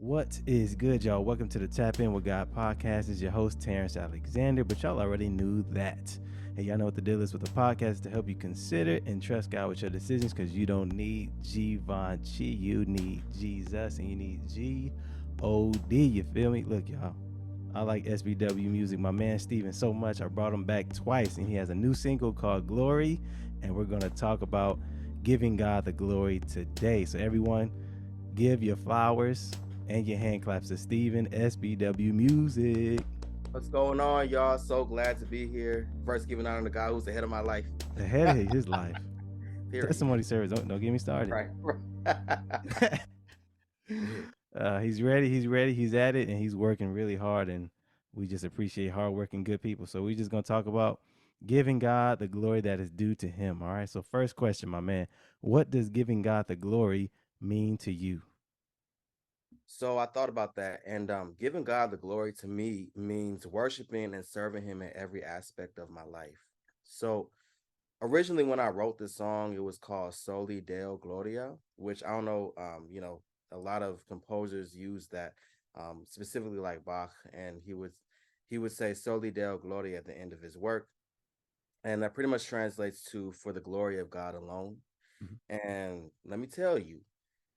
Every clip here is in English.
What is good, y'all? Welcome to the Tap In with God podcast. It's your host, Terrence Alexander, but y'all already knew that. Hey, y'all know what the deal is with the podcast to help you consider and trust God with your decisions because you don't need Givenchy. You need Jesus and you need G-O-D. You feel me? Look, y'all. I like sbwmusic. My man Steven so much. I brought him back twice, and he has a new single called Glory, and we're going to talk about giving God the glory today. So, everyone, give your flowers and your hand claps to Steven SBW Music. What's going on, y'all? So glad to be here. First, giving honor to God who's ahead of my life. Ahead of his life. Period. Testimony service. Don't get me started. Right. He's ready. He's ready. He's at it, and he's working really hard. And we just appreciate hardworking, good people. So we're just gonna talk about giving God the glory that is due to Him. All right. So first question, my man, what does giving God the glory mean to you? So I thought about that, and giving God the glory to me means worshiping and serving Him in every aspect of my life. So originally, when I wrote this song, it was called Soli Deo Gloria, which I don't know. A lot of composers use that, specifically like Bach, and he would say Soli Deo Gloria at the end of his work, and that pretty much translates to for the glory of God alone. Mhm. And let me tell you,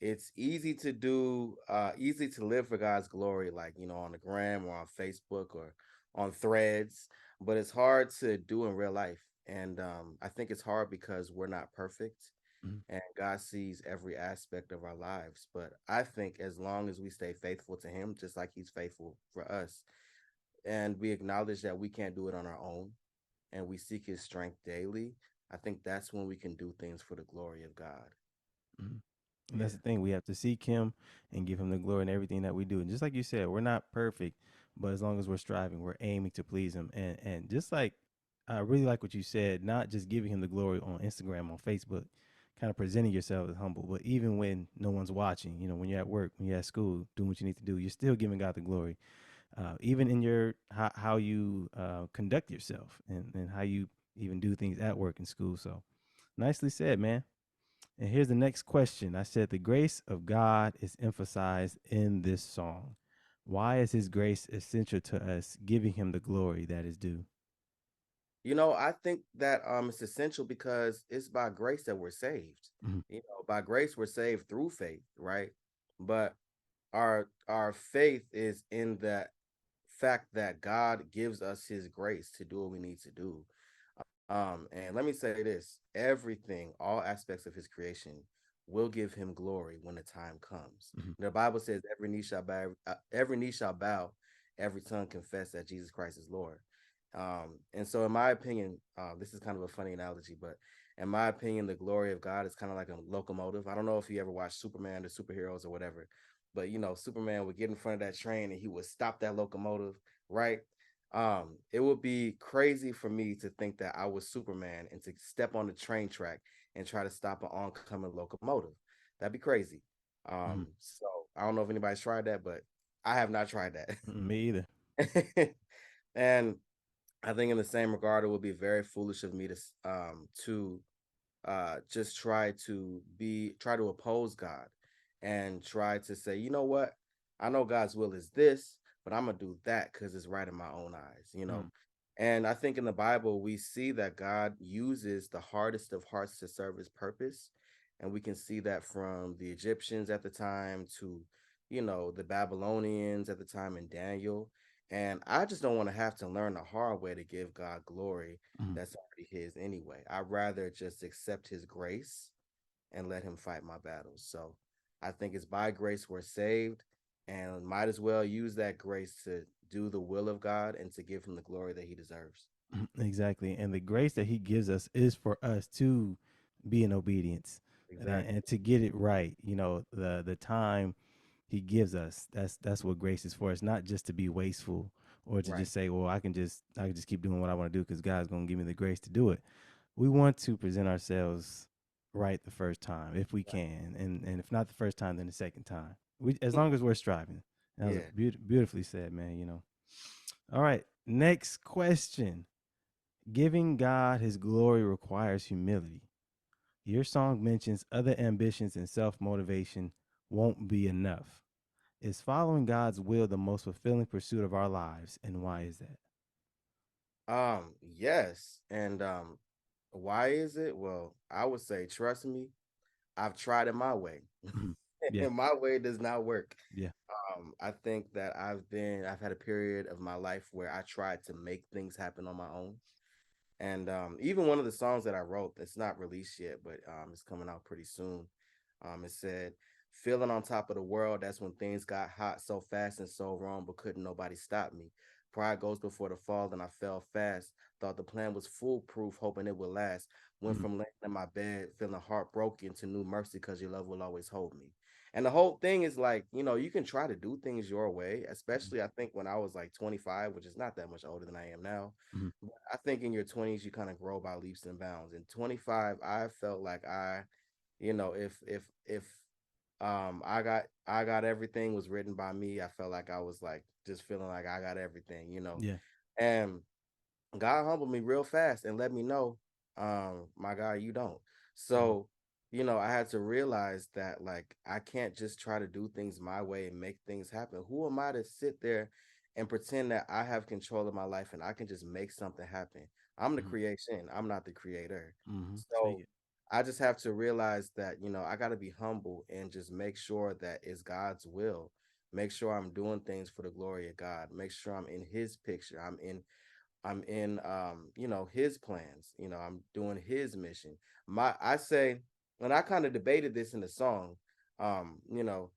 it's easy to do, easy to live for God's glory, like, on the gram or on Facebook or on threads, but it's hard to do in real life. And I think it's hard because we're not perfect Mhm. and God sees every aspect of our lives. But I think as long as we stay faithful to Him, just like He's faithful for us, and we acknowledge that we can't do it on our own and we seek His strength daily, I think that's when we can do things for the glory of God. Mhm. And that's Yeah. the thing. We have to seek Him and give Him the glory in everything that we do. And just like you said, we're not perfect, but as long as we're striving, we're aiming to please Him. And just like I really like what you said, not just giving Him the glory on Instagram, on Facebook, kind of presenting yourself as humble, but even when no one's watching, when you're at work, when you're at school, doing what you need to do, you're still giving God the glory. Even in your how you conduct yourself and how you even do things at work and school. So nicely said, man. And here's the next question. I said, the grace of God is emphasized in this song. Why is His grace essential to us, giving Him the glory that is due? I think that it's essential because it's by grace that we're saved. Mhm. By grace we're saved through faith, right? But our faith is in that fact that God gives us His grace to do what we need to do. And let me say this: everything, all aspects of His creation, will give Him glory when the time comes. Mhm. The Bible says, every knee shall bow, every tongue confess that Jesus Christ is Lord. And so, in my opinion, this is kind of a funny analogy, but in my opinion, the glory of God is kind of like a locomotive. I don't know if you ever watched Superman or superheroes or whatever, but Superman would get in front of that train and he would stop that locomotive, right? It would be crazy for me to think that I was Superman and to step on the train track and try to stop an oncoming locomotive. That'd be crazy. Mhm. So I don't know if anybody's tried that, but I have not tried Me either. that. And I think in the same regard, it would be very foolish of me to just try to oppose God and try to say, you know what, I know God's will is this, but I'm gonna do that because it's right in my own eyes. Mhm. And I think in the Bible we see that God uses the hardest of hearts to serve His purpose, and we can see that from the Egyptians at the time to the Babylonians at the time in Daniel. And I just don't want to have to learn the hard way to give God glory Mhm. that's already His anyway. I'd rather just accept His grace and let Him fight my battles. So I think it's by grace we're saved, and might as well use that grace to do the will of God and to give Him the glory that He deserves. Exactly. And the grace that He gives us is for us to be in obedience Exactly. and to get it right. The time He gives us, that's what grace is for. It's not just to be wasteful or to Right. just say, well, I can just keep doing what I want to do because God's gonna give me the grace to do it. We want to present ourselves right the first time if we can, and if not the first time, then the second time. As long as we're striving. That was a Yeah. beautifully said, man. All right, next question. Giving God His glory requires humility. Your song mentions other ambitions and self motivation won't be enough. Is following God's will the most fulfilling pursuit of our lives, and why is that? Yes. And why is it? Well, I would say, trust me, I've tried it my way. Mhm. Yeah, And my way does not work. yeah. I think that I've had a period of my life where I tried to make things happen on my own. And even one of the songs that I wrote that's not released yet, but it's coming out pretty soon. It said, "Feeling on top of the world. That's when things got hot so fast and so wrong, but couldn't nobody stop me. Pride goes before the fall, and I fell fast. Thought the plan was foolproof, hoping it would last. Went Mhm. from laying in my bed, feeling heartbroken, to new mercy, because your love will always hold me." And the whole thing is like, you can try to do things your way, Mhm. especially I think when I was like 25, which is not that much older than I am now. Mhm. I think in your 20s you kind of grow by leaps and bounds. In 25, I felt like if I got everything was written by me, I felt like I was like just feeling like I got everything. Yeah. And God humbled me real fast and let me know, my God, you don't. Mhm. So, I had to realize that like I can't just try to do things my way and make things happen. Who am I to sit there and pretend that I have control of my life and I can just make something happen? I'm the Mhm. creation, I'm not the creator. Mhm. Speak So it. I just have to realize that, I got to be humble and just make sure that it's God's will. Make sure I'm doing things for the glory of God. Make sure I'm in his picture. I'm in his plans. I'm doing his mission. I say, and I kind of debated this in the song. Um, you know,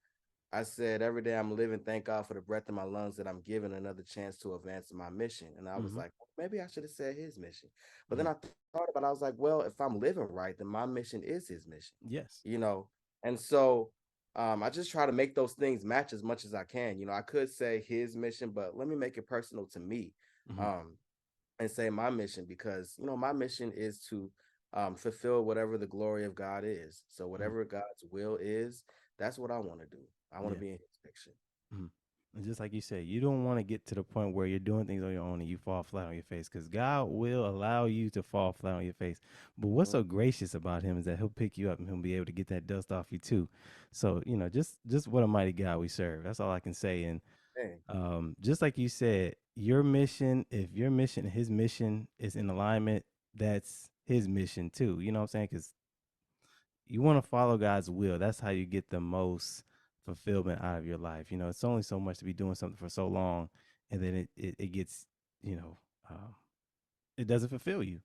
I said every day I'm living, thank God for the breath in my lungs that I'm given another chance to advance my mission. And I was Mhm. like, well, maybe I should have said his mission. But then Mhm. I thought about it, I was like, well, if I'm living right, then my mission is his mission. Yes. You know, and so I just try to make those things match as much as I can. I could say his mission, but let me make it personal to me. Mhm. Um, and say my mission because my mission is to fulfill whatever the glory of God is. So Mhm. whatever God's will is, that's what I want to do. I want to Yeah. be in His picture. Mhm. And just like you said, you don't want to get to the point where you're doing things on your own and you fall flat on your face, because God will allow you to fall flat on your face. But what's Mhm. so gracious about him is that he'll pick you up and he'll be able to get that dust off you too. So, just what a mighty God we serve. That's all I can say. And Hey, just like you said, your mission, if your mission, his mission is in alignment, that's his mission too. You know what I'm saying? Because you want to follow God's will. That's how you get the most fulfillment out of your life. It's only so much to be doing something for so long, and then it gets, you know, um, it doesn't fulfill you.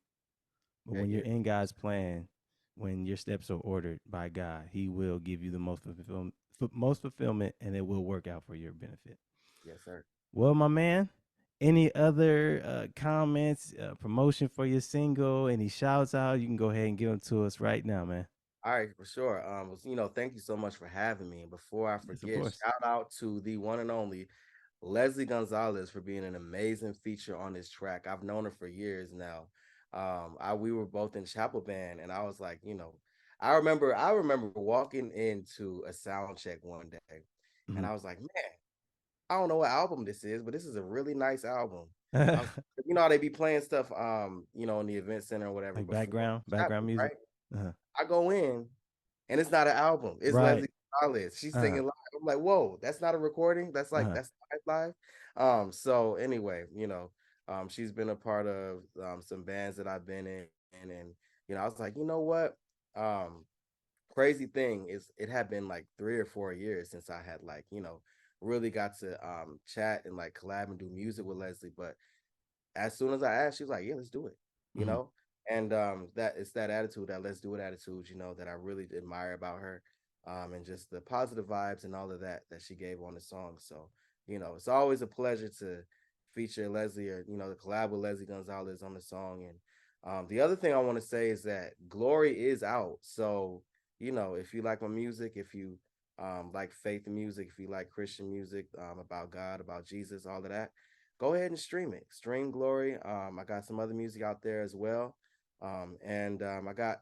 But yeah, when you're yeah, in God's plan, when your steps are ordered by God, He will give you the most fulfillment, and it will work out for your benefit. yes, sir. Well, my man, any other comments, promotion for your single, any shouts out, you can go ahead and give them to us right now, man. All right, for sure. Thank you so much for having me. And before I Yes, of forget, course. shout out to the one and only Leslie Gonzalez for being an amazing feature on this track. I've known her for years now. We were both in chapel band, and I was like, I remember walking into a sound check one day, and Hmm. I was like, man, I don't know what album this is, but this is a really nice album. I was, how they be playing stuff, in the event center or whatever Like before background chapel, music. right? Uh-huh. I go in and it's not an album. It's Right. Leslie Gonzalez. She's Uh-huh. singing live. I'm like, whoa, that's not a recording. That's like Uh-huh. that's live. So anyway, she's been a part of some bands that I've been in, and I was like, you know what? Um, Crazy thing is, it had been like 3 or 4 years since I had like really got to chat and like collab and do music with Leslie, but as soon as I asked, she was like, "Yeah, let's do it," you Hmm. know. And that it's that attitude, that let's do it attitude, that I really admire about her, and just the positive vibes and all of that she gave on the song. So it's always a pleasure to feature Leslie or to collab with Leslie Gonzalez on the song. And the other thing I want to say is that Glory is out. So if you like my music, if you like faith music, if you like Christian music, about God, about Jesus, all of that, go ahead and stream it. Stream Glory. I got some other music out there as well. And I got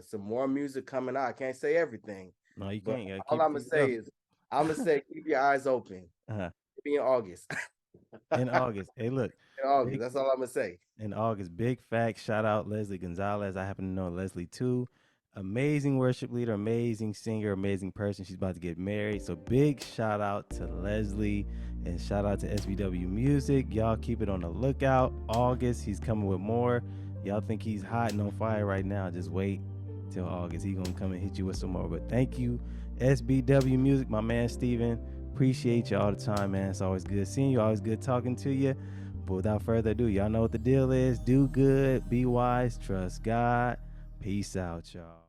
some more music coming out. I can't say everything, No, you but can't. You gotta all keep it I'm to gonna say yourself. is I'm gonna say keep your eyes open. Uh-huh. Maybe in August. In August. Hey, look, In August. big That's all I'm gonna say. in August. Big fact. Shout out Leslie Gonzalez. I happen to know Leslie too. amazing worship leader, amazing singer, amazing person. She's about to get married. So big shout out to Leslie and shout out to SBW Music. Y'all keep it on the lookout. August, he's coming with more. Y'all think he's hot and on fire right now. Just wait till August. He's gonna come and hit you with some more. But thank you, SBW Music, my man Steven. Appreciate you all the time, man. It's always good seeing you, always good talking to you. But without further ado, y'all know what the deal is. Do good, be wise, trust God. Peace out, y'all.